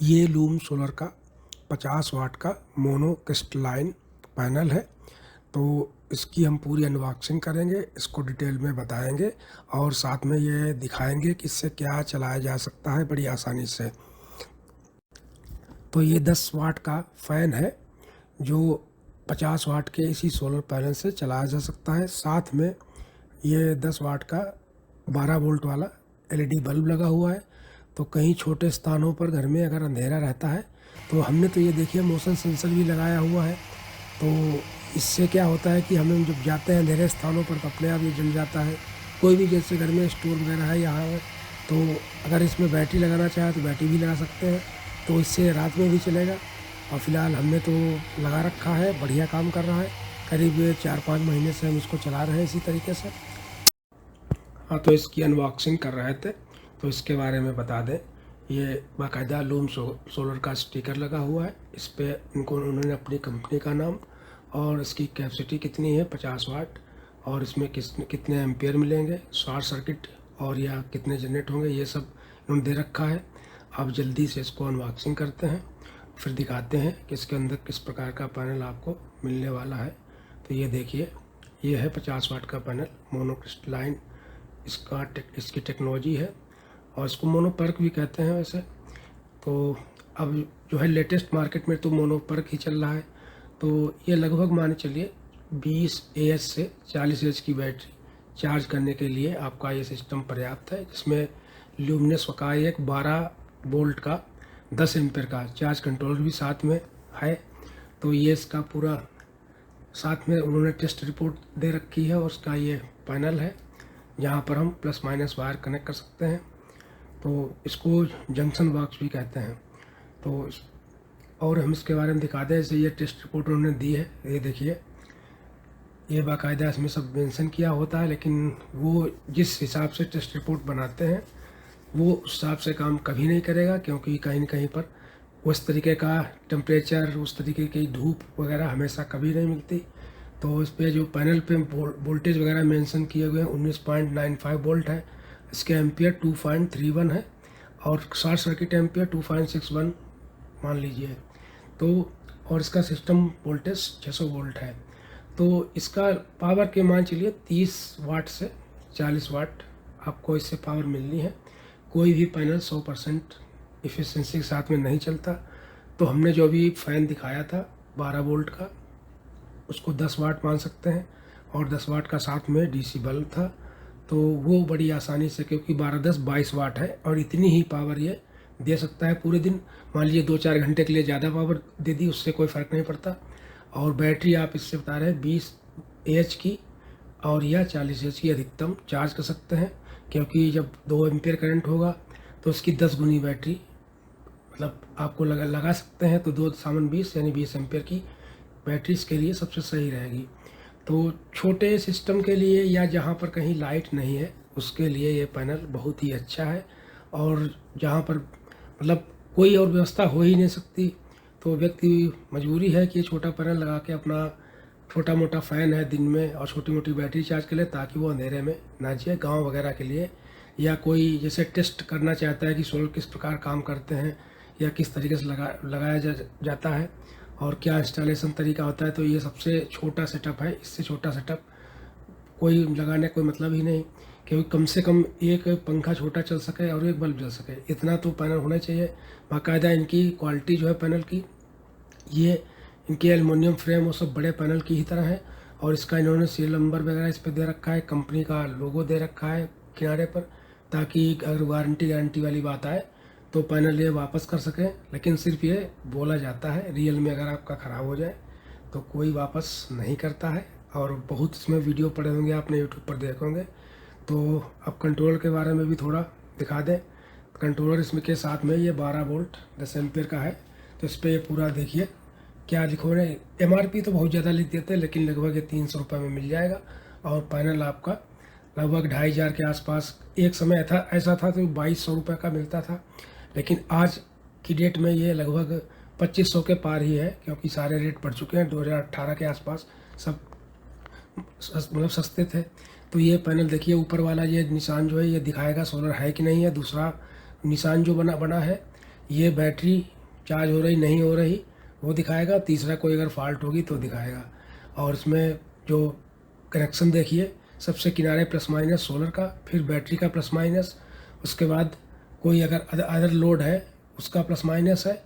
ये loom solar का 50 वाट का मोनो क्रिस्टलाइन पैनल है। तो इसकी हम पूरी अनबॉक्सिंग करेंगे, इसको डिटेल में बताएंगे और साथ में ये दिखाएंगे कि इससे क्या चलाया जा सकता है बड़ी आसानी से। तो ये 10 वाट का फ़ैन है जो 50 वाट के इसी सोलर पैनल से चलाया जा सकता है। साथ में ये 10 वाट का 12 वोल्ट वाला एलईडी बल्ब लगा हुआ है। तो कहीं छोटे स्थानों पर घर में अगर अंधेरा रहता है तो हमने तो ये देखिए मोशन सेंसर भी लगाया हुआ है। तो इससे क्या होता है कि हम जब जाते हैं अंधेरे स्थानों पर तो अपने आप ये जल जाता है। कोई भी जैसे घर में स्टोर वगैरह है यहाँ है तो अगर इसमें बैटरी लगाना चाहे तो बैटरी भी लगा सकते हैं, तो इससे रात में भी चलेगा। और फिलहाल हमने तो लगा रखा है, बढ़िया काम कर रहा है। करीब 4-5 महीने से हम इसको चला रहे हैं इसी तरीके से। हाँ, तो इसकी अनबॉक्सिंग कर रहे थे तो इसके बारे में बता दें। ये बाकायदा लूम सोलर का स्टिकर लगा हुआ है। इस पर उन्होंने अपनी कंपनी का नाम और इसकी कैपेसिटी कितनी है 50 वाट, और इसमें कितने एम्पियर मिलेंगे, शॉर्ट सर्किट और या कितने जनरेट होंगे, ये सब इन्होंने दे रखा है। अब जल्दी से इसको अनबॉक्सिंग करते हैं, फिर दिखाते हैं कि इसके अंदर किस प्रकार का पैनल आपको मिलने वाला है। तो ये देखिए, ये है 50 वाट का पैनल मोनोक्रिस्टलाइन, इसकी टेक्नोलॉजी है और इसको मोनोपर्क भी कहते हैं वैसे। तो अब जो है लेटेस्ट मार्केट में तो मोनोपर्क ही चल रहा है। तो ये लगभग मान चलिए 20 AH से 40 AH की बैटरी चार्ज करने के लिए आपका ये सिस्टम पर्याप्त है, जिसमें ल्यूमिनस का एक 12 वोल्ट का 10 एम्पेयर का चार्ज कंट्रोलर भी साथ में है। तो ये इसका पूरा साथ में उन्होंने टेस्ट रिपोर्ट दे रखी है और उसका ये पैनल है जहाँ पर हम प्लस माइनस वायर कनेक्ट कर सकते हैं। तो इसको जंक्शन बॉक्स भी कहते हैं। तो और हम इसके बारे में दिखा दें, जैसे ये टेस्ट रिपोर्ट उन्होंने दी है, ये देखिए, ये बाकायदा इसमें सब मेंशन किया होता है, लेकिन वो जिस हिसाब से टेस्ट रिपोर्ट बनाते हैं वो उस हिसाब से काम कभी नहीं करेगा, क्योंकि कहीं न कहीं पर उस तरीके का टेम्परेचर, उस तरीके की धूप वगैरह हमेशा कभी नहीं मिलती। तो इस पे जो पैनल पे वोल्टेज वगैरह मेंशन किए हुए हैं 19.95 वोल्ट है। इसके एम्पियर 2.31 है और शॉर्ट सर्किट एम्पियर 2.61 मान लीजिए। तो और इसका सिस्टम वोल्टेज 600 वोल्ट है। तो इसका पावर के मान चलिए 30 वाट से 40 वाट आपको इससे पावर मिलनी है। कोई भी पैनल 100% इफ़िशिएंसी के साथ में नहीं चलता। तो हमने जो भी फ़ैन दिखाया था 12 वोल्ट का, उसको 10 वाट मान सकते हैं और 10 वाट का साथ में डीसी बल्ब था। तो वो बड़ी आसानी से, क्योंकि 12-10 22 वाट है और इतनी ही पावर ये दे सकता है पूरे दिन। मान लीजिए 2-4 घंटे के लिए ज़्यादा पावर दे दी, उससे कोई फ़र्क नहीं पड़ता। और बैटरी आप इससे बता रहे हैं 20 AH की और या 40 AH की अधिकतम चार्ज कर सकते हैं, क्योंकि जब 2 एम्पियर करंट होगा तो उसकी 10 गुनी बैटरी मतलब आपको लगा सकते हैं। तो 2-20 यानी 20 एम्पियर की बैटरी इसके लिए सबसे सही रहेगी। तो छोटे सिस्टम के लिए या जहाँ पर कहीं लाइट नहीं है उसके लिए ये पैनल बहुत ही अच्छा है। और जहाँ पर मतलब कोई और व्यवस्था हो ही नहीं सकती, तो व्यक्ति मजबूरी है कि ये छोटा पैनल लगा के अपना छोटा मोटा फ़ैन है दिन में और छोटी मोटी बैटरी चार्ज कर ले, ताकि वो अंधेरे में ना जिए। गाँव वगैरह के लिए या कोई जैसे टेस्ट करना चाहता है कि सोलर किस प्रकार काम करते हैं या किस तरीके से लगाया जाता है और क्या इंस्टॉलेशन तरीका होता है, तो ये सबसे छोटा सेटअप है। इससे छोटा सेटअप कोई लगाने कोई मतलब ही नहीं, क्योंकि कम से कम एक पंखा छोटा चल सके और एक बल्ब जल सके, इतना तो पैनल होना चाहिए। बाकायदा इनकी क्वालिटी जो है पैनल की, ये इनकी एल्युमिनियम फ्रेम वो सब बड़े पैनल की ही तरह है। और इसका इन्होंने सीरियल नंबर वगैरह इस पर दे रखा है, कंपनी का लोगो दे रखा है किनारे पर, ताकि अगर वारंटी गारंटी वाली बात आए तो पैनल ये वापस कर सकें। लेकिन सिर्फ ये बोला जाता है, रियल में अगर आपका ख़राब हो जाए तो कोई वापस नहीं करता है। और बहुत इसमें वीडियो पड़े होंगे, आपने यूट्यूब पर देखोगे। तो अब कंट्रोलर के बारे में भी थोड़ा दिखा दें। कंट्रोलर इसमें के साथ में ये 12 वोल्ट 10 एम्पियर का है। तो इस पर ये पूरा देखिए क्या लिखो रहे। MRP तो बहुत ज़्यादा लिख देते हैं, लेकिन लगभग ये 300 रुपये में मिल जाएगा। और पैनल आपका लगभग 2500 के आसपास, एक समय था ऐसा था तो 2200 रुपये का मिलता था, लेकिन आज की डेट में ये लगभग 2500 के पार ही है, क्योंकि सारे रेट बढ़ चुके हैं। 2018 के आसपास सब मतलब सस्ते थे। तो ये पैनल देखिए, ऊपर वाला ये निशान जो है ये दिखाएगा सोलर है कि नहीं है। दूसरा निशान जो बना है ये बैटरी चार्ज हो रही नहीं हो रही वो दिखाएगा, तीसरा कोई अगर फॉल्ट होगी तो दिखाएगा। और इसमें जो कनेक्शन देखिए, सबसे किनारे प्लस माइनस सोलर का, फिर बैटरी का प्लस माइनस, उसके बाद कोई अगर अदर लोड है उसका प्लस माइनस है,